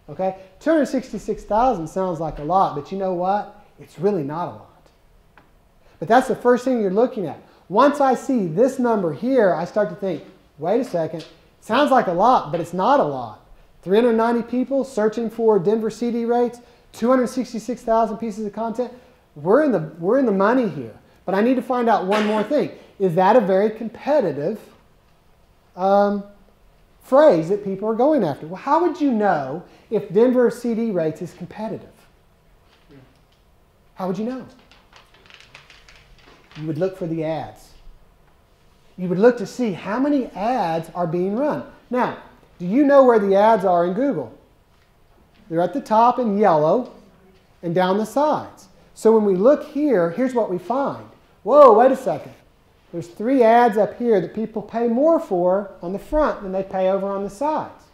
Okay? 266,000 sounds like a lot, but you know what? It's really not a lot. But that's the first thing you're looking at. Once I see this number here, I start to think, wait a second, sounds like a lot, but it's not a lot. 390 people searching for Denver CD rates, 266,000 pieces of content. We're in the money here. But I need to find out one more thing. Is that a very competitive phrase that people are going after? Well, how would you know if Denver CD rates is competitive? How would you know? You would look for the ads. You would look to see how many ads are being run. Now, do you know where the ads are in Google? They're at the top in yellow and down the sides. So when we look here, here's what we find. Whoa, wait a second. There's 3 ads up here that people pay more for on the front than they pay over on the sides.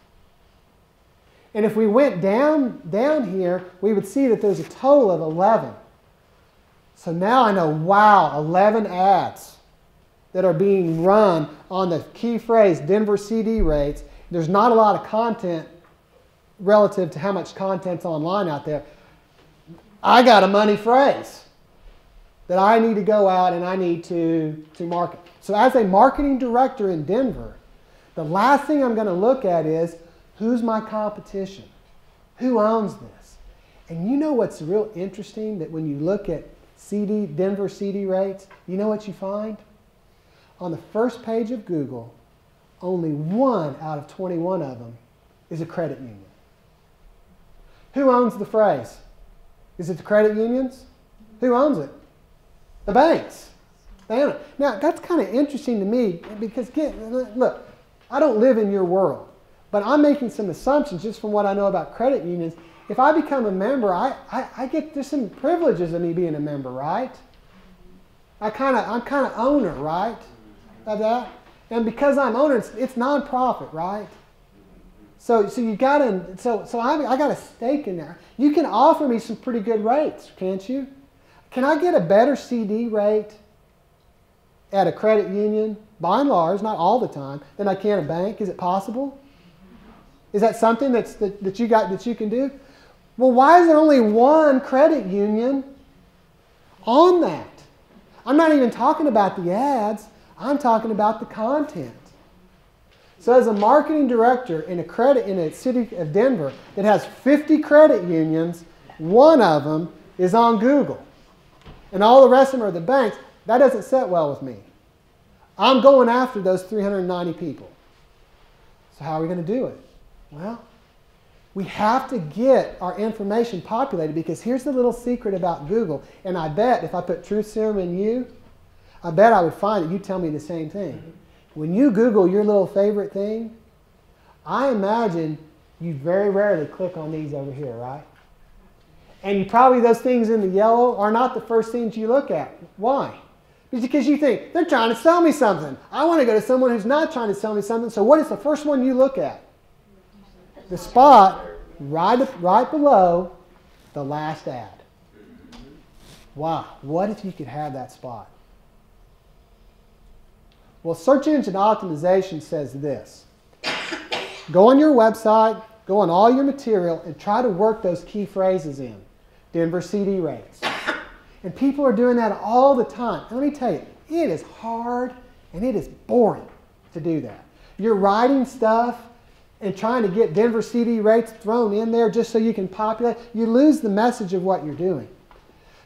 And if we went down here, we would see that there's a total of 11. So now I know, wow, 11 ads that are being run on the key phrase Denver CD rates. There's not a lot of content relative to how much content's online out there. I got a money phrase that I need to go out and I need to market. So as a marketing director in Denver, the last thing I'm going to look at is, who's my competition? Who owns this? And you know what's real interesting? That when you look at Denver CD rates, you know what you find? On the first page of Google, only 1 out of 21 of them is a credit union. Who owns the phrase? Is it the credit unions? Who owns it? The banks. They own it. Now, that's kind of interesting to me because, look, I don't live in your world, but I'm making some assumptions just from what I know about credit unions. If I become a member, there's some privileges of me being a member, right? I'm kind of owner, right, of that. And because I'm owner, it's nonprofit, right? So you got to, so I got a stake in there. You can offer me some pretty good rates, can't you? Can I get a better CD rate at a credit union, by and large, not all the time, than I can a bank? Is it possible? Is that something that you can do? Well, why is there only 1 credit union on that? I'm not even talking about the ads. I'm talking about the content. So as a marketing director in a city of Denver that has 50 credit unions, 1 of them is on Google. And all the rest of them are the banks. That doesn't sit well with me. I'm going after those 390 people. So how are we going to do it? Well, we have to get our information populated, because here's the little secret about Google. And I bet if I put truth serum in you, I bet I would find that you tell me the same thing. When you Google your little favorite thing, I imagine you very rarely click on these over here, right? And you probably, those things in the yellow are not the first things you look at. Why? Because you think, they're trying to sell me something. I want to go to someone who's not trying to sell me something. So what is the first one you look at? The spot right below the last ad. Wow, what if you could have that spot? Well, search engine optimization says this. Go on your website, go on all your material, and try to work those key phrases in. Denver CD rates. And people are doing that all the time. And let me tell you, it is hard and it is boring to do that. You're writing stuff and trying to get Denver CD rates thrown in there just so you can populate. You lose the message of what you're doing.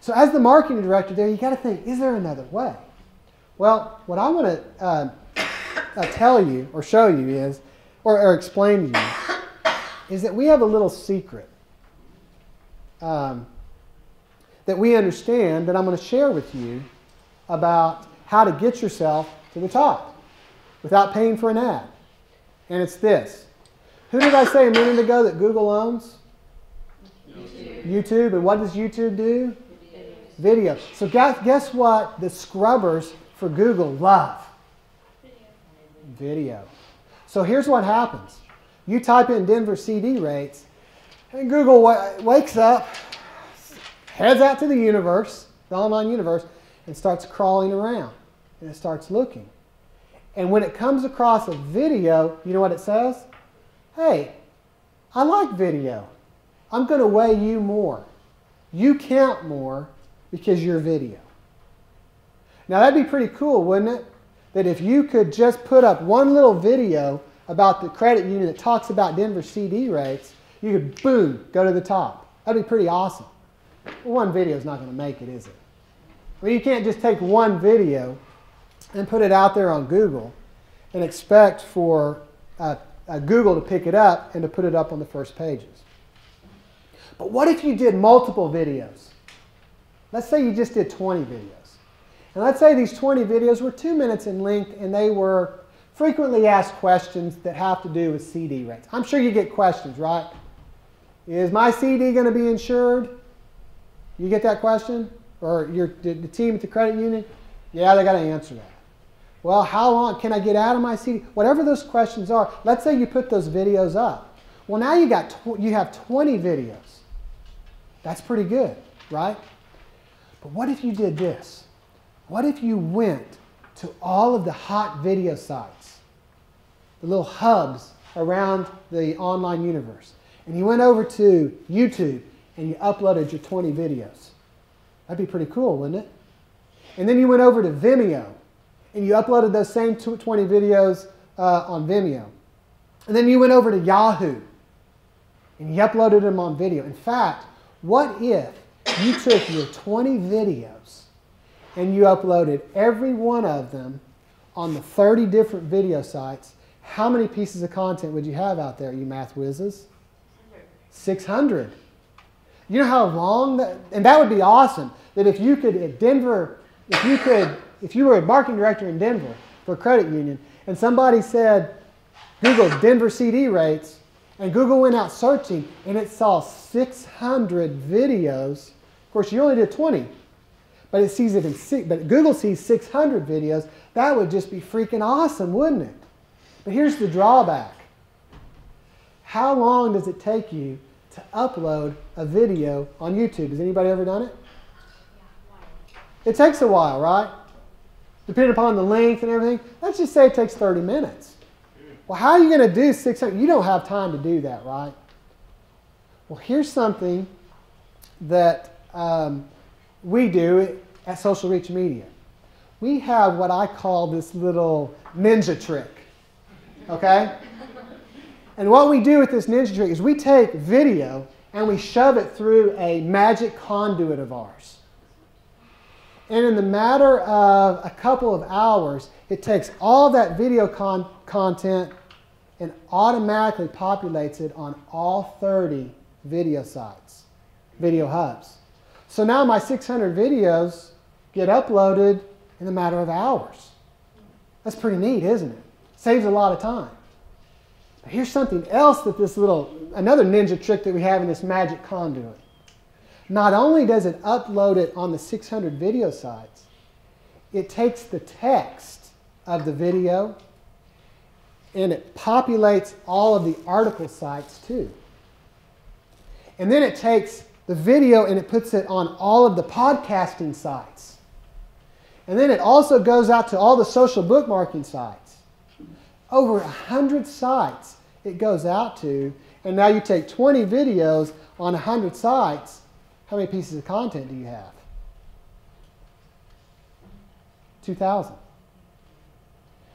So as the marketing director there, you got to think, is there another way? Well, what I want to tell you or show you is, or explain to you, is that we have a little secret that we understand that I'm going to share with you about how to get yourself to the top without paying for an ad. And it's this. Who did I say a minute ago that Google owns? YouTube. And what does YouTube do? Video. So guess what the scrubbers for Google love? Video. So here's what happens. You type in Denver CD rates, and Google wakes up, heads out to the universe, the online universe, and starts crawling around. And it starts looking. And when it comes across a video, you know what it says? Hey, I like video. I'm going to weigh you more. You count more because you're video. Now that'd be pretty cool, wouldn't it? That if you could just put up one little video about the credit union that talks about Denver CD rates, you could, boom, go to the top. That'd be pretty awesome. Well, one video is not going to make it, is it? I mean, you can't just take one video and put it out there on Google and expect for Google to pick it up and to put it up on the first pages. But what if you did multiple videos? Let's say you just did 20 videos. And let's say these 20 videos were 2 minutes in length and they were frequently asked questions that have to do with CD rates. I'm sure you get questions, right? Is my CD going to be insured? You get that question? Or the team at the credit union? Yeah, they got to answer that. Well, how long can I get out of my CD? Whatever those questions are, let's say you put those videos up. Well, now you have 20 videos. That's pretty good, right? But what if you did this? What if you went to all of the hot video sites, the little hubs around the online universe, and you went over to YouTube and you uploaded your 20 videos? That'd be pretty cool, wouldn't it? And then you went over to Vimeo and you uploaded those same 20 videos on Vimeo. And then you went over to Yahoo and you uploaded them on video. In fact, what if you took your 20 videos and you uploaded every one of them on the 30 different video sites? How many pieces of content would you have out there, you math whizzes? 600. You know how long that, and that would be awesome, that if you could at Denver, if you were a marketing director in Denver for a credit union and somebody said, Google Denver CD rates, and Google went out searching and it saw 600 videos. Of course, you only did 20, but it sees it in but Google sees 600 videos. That would just be freaking awesome, wouldn't it? But here's the drawback. How long does it take you to upload a video on YouTube? Has anybody ever done it? It takes a while, right? Depending upon the length and everything. Let's just say it takes 30 minutes. Well, how are you going to do 600? You don't have time to do that, right? Well, here's something that we do at Social Reach Media. We have what I call this little ninja trick, okay? And what we do with this ninja trick is we take video and we shove it through a magic conduit of ours. And in the matter of a couple of hours, it takes all that video content and automatically populates it on all 30 video sites, video hubs. So now my 600 videos get uploaded in a matter of hours. That's pretty neat, isn't it? Saves a lot of time. But here's something else that another ninja trick that we have in this magic conduit. Not only does it upload it on the 600 video sites, it takes the text of the video and it populates all of the article sites too. And then it takes the video and it puts it on all of the podcasting sites. And then it also goes out to all the social bookmarking sites. Over 100 sites it goes out to, and now you take 20 videos on 100 sites. How many pieces of content do you have? 2,000.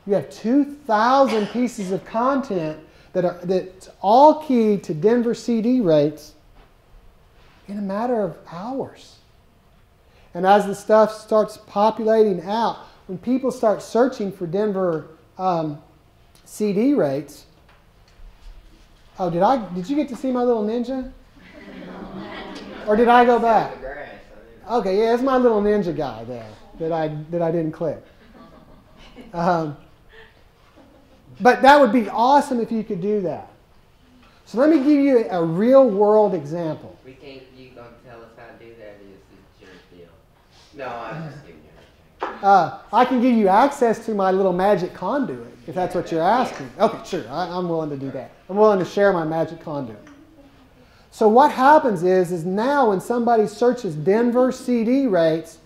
You have 2,000 pieces of content that's all keyed to Denver CD rates in a matter of hours. And as the stuff starts populating out, when people start searching for Denver CD rates, oh, did you get to see my little ninja? Or did I go back? Okay, yeah, it's my little ninja guy there that I didn't click. But that would be awesome if you could do that. So let me give you a real world example. You gonna tell us how to do that? It's your deal. No, I'm just giving you. I can give you access to my little magic conduit if that's what you're asking. Okay, sure. I'm willing to do that. I'm willing to share my magic conduit. So what happens is now when somebody searches Denver CD rates,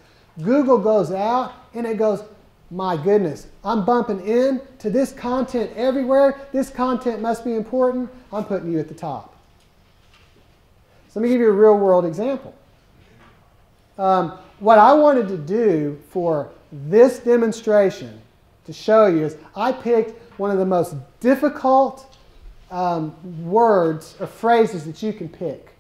Google goes out and it goes, my goodness, I'm bumping in to this content everywhere. This content must be important. I'm putting you at the top. So let me give you a real world example. What I wanted to do for this demonstration to show you is I picked one of the most difficult words or phrases that you can pick.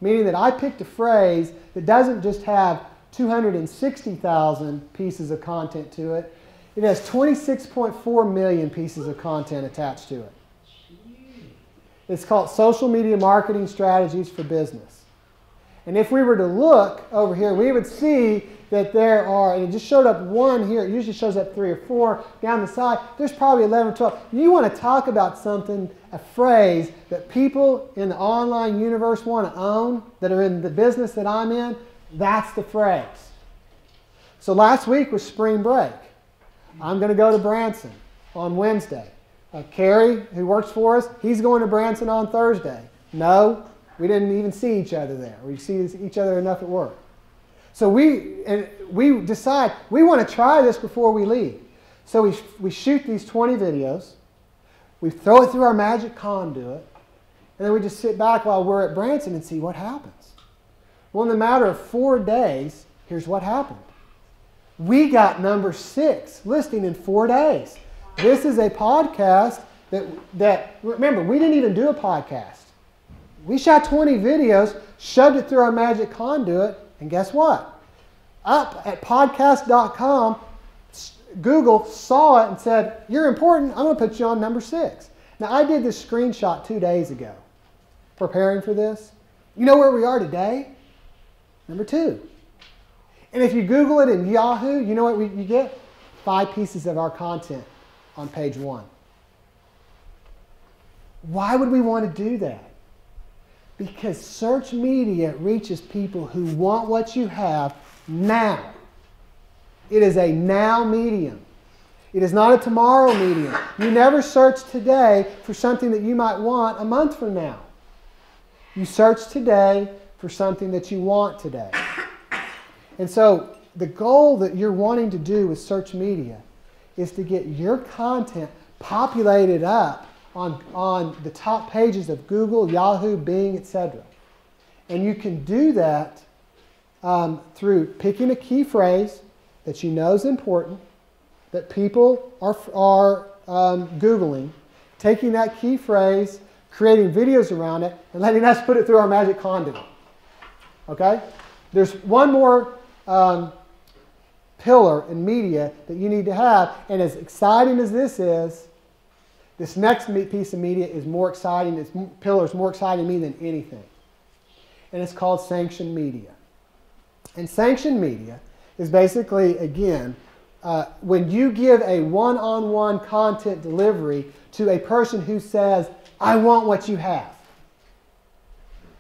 Meaning that I picked a phrase that doesn't just have 260,000 pieces of content to it. It has 26.4 million pieces of content attached to it. It's called Social Media Marketing Strategies for Business. And if we were to look over here, we would see that there are, and it just showed up one here, it usually shows up 3 or 4 down the side, there's probably 11 or 12. You want to talk about something, a phrase that people in the online universe want to own, that are in the business that I'm in, that's the phrase. So last week was spring break. I'm going to go to Branson on Wednesday. Kerry, who works for us, he's going to Branson on Thursday. No, we didn't even see each other there. We see each other enough at work. So we decide we want to try this before we leave. So we shoot these 20 videos. We throw it through our magic conduit. And then we just sit back while we're at Branson and see what happens. Well, in the matter of 4 days, here's what happened. We got number 6 listing in 4 days. This is a podcast that, remember, we didn't even do a podcast. We shot 20 videos, shoved it through our magic conduit, and guess what? Up at podcast.com, Google saw it and said, you're important, I'm going to put you on number 6. Now, I did this screenshot 2 days ago, preparing for this. You know where we are today? Number 2. And if you Google it in Yahoo, you know what you get? 5 pieces of our content on page 1. Why would we want to do that? Because search media reaches people who want what you have now. It is a now medium. It is not a tomorrow medium. You never search today for something that you might want a month from now. You search today for something that you want today. And so the goal that you're wanting to do with search media is to get your content populated up on the top pages of Google, Yahoo, Bing, etc. And you can do that through picking a key phrase that you know is important, that people are Googling, taking that key phrase, creating videos around it, and letting us put it through our magic conduit. Okay? There's one more pillar in media that you need to have, and as exciting as this next piece of media is more exciting, this pillar is more exciting to me than anything. And it's called sanctioned media. And sanctioned media is basically, again, when you give a one-on-one content delivery to a person who says, I want what you have.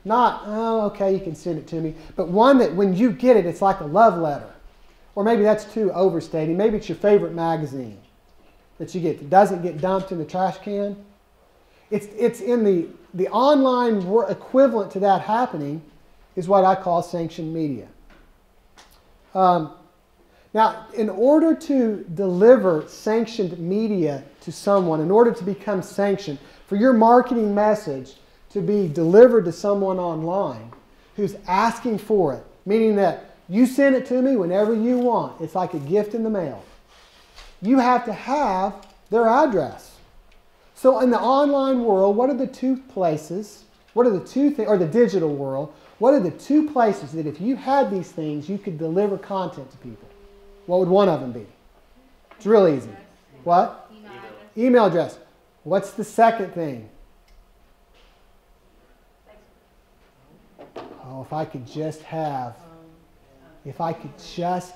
Not, oh, okay, you can send it to me, but one that when you get it, it's like a love letter. Or maybe that's too overstating. Maybe it's your favorite magazine that you get that doesn't get dumped in the trash can. It's in the online equivalent to that happening is what I call sanctioned media. Now, in order to deliver sanctioned media to someone, in order to become sanctioned, for your marketing message to be delivered to someone online who's asking for it, meaning that you send it to me whenever you want. It's like a gift in the mail. You have to have their address. So in the online world, what are the 2 places, what are the 2 things, or the digital world, what are the 2 places that if you had these things, you could deliver content to people? What would one of them be? It's real easy. What? Email address. What's the second thing? Oh, if I could just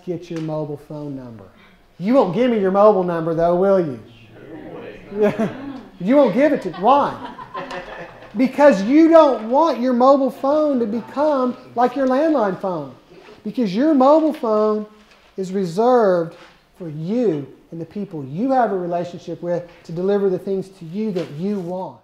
get your mobile phone number. You won't give me your mobile number though, will you? Yeah. You won't give it to me. Why? Because you don't want your mobile phone to become like your landline phone. Because your mobile phone is reserved for you and the people you have a relationship with to deliver the things to you that you want.